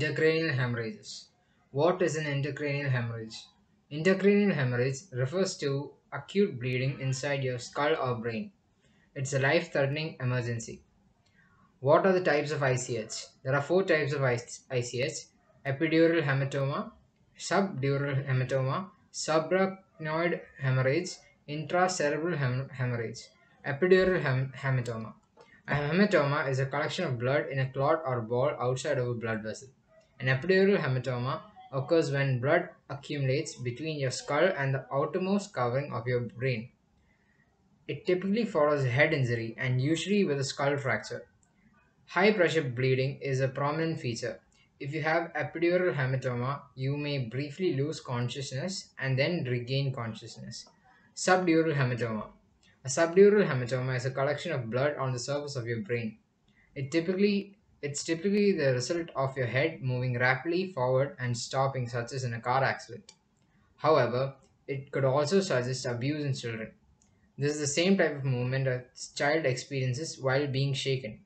Intracranial hemorrhages. What is an intracranial hemorrhage? Intracranial hemorrhage refers to acute bleeding inside your skull or brain. It's a life threatening emergency. What are the types of ICH? There are four types of ICH: epidural hematoma, subdural hematoma, subarachnoid hemorrhage, intracerebral hemorrhage. Epidural hematoma. A hematoma is a collection of blood in a clot or ball outside of a blood vessel. An epidural hematoma occurs when blood accumulates between your skull and the outermost covering of your brain. It typically follows a head injury and usually with a skull fracture. High pressure bleeding is a prominent feature. If you have epidural hematoma, you may briefly lose consciousness and then regain consciousness. Subdural hematoma. A subdural hematoma is a collection of blood on the surface of your brain. It's typically the result of your head moving rapidly forward and stopping, such as in a car accident. However, it could also suggest abuse in children. This is the same type of movement a child experiences while being shaken.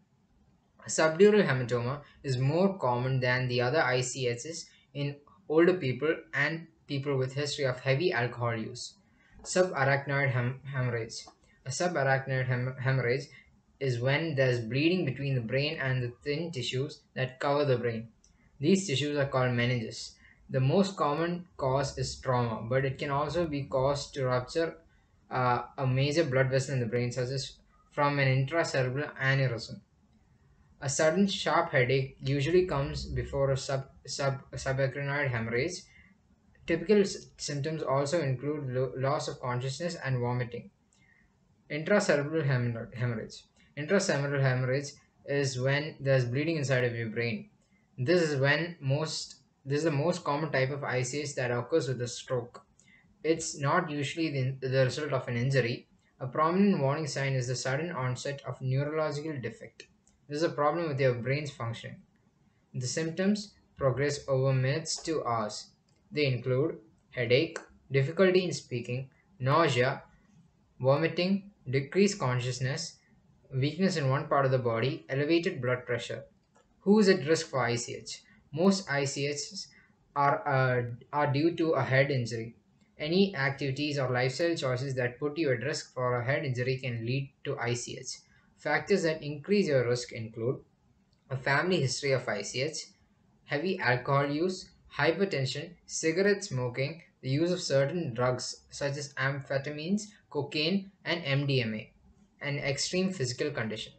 Subdural hematoma is more common than the other ICHs in older people and people with history of heavy alcohol use. Subarachnoid hemorrhage. A subarachnoid hemorrhage is when there's bleeding between the brain and the thin tissues that cover the brain. These tissues are called meninges. The most common cause is trauma, but it can also be caused to rupture a major blood vessel in the brain, such as from an intracerebral aneurysm. A sudden sharp headache usually comes before a subarachnoid hemorrhage. Typical symptoms also include loss of consciousness and vomiting. Intracerebral hemorrhage. Intracerebral hemorrhage is when there's bleeding inside of your brain. This is when most this is the most common type of ICH that occurs with a stroke. It's not usually the result of an injury. A prominent warning sign is the sudden onset of neurological defect. This is a problem with your brain's functioning. The symptoms progress over minutes to hours. They include headache, difficulty in speaking, nausea, vomiting, decreased consciousness, weakness in one part of the body, elevated blood pressure. Who is at risk for ICH? Most ICHs are due to a head injury. Any activities or lifestyle choices that put you at risk for a head injury can lead to ICH. Factors that increase your risk include a family history of ICH, heavy alcohol use, hypertension, cigarette smoking, the use of certain drugs such as amphetamines, cocaine, and MDMA, and extreme physical condition.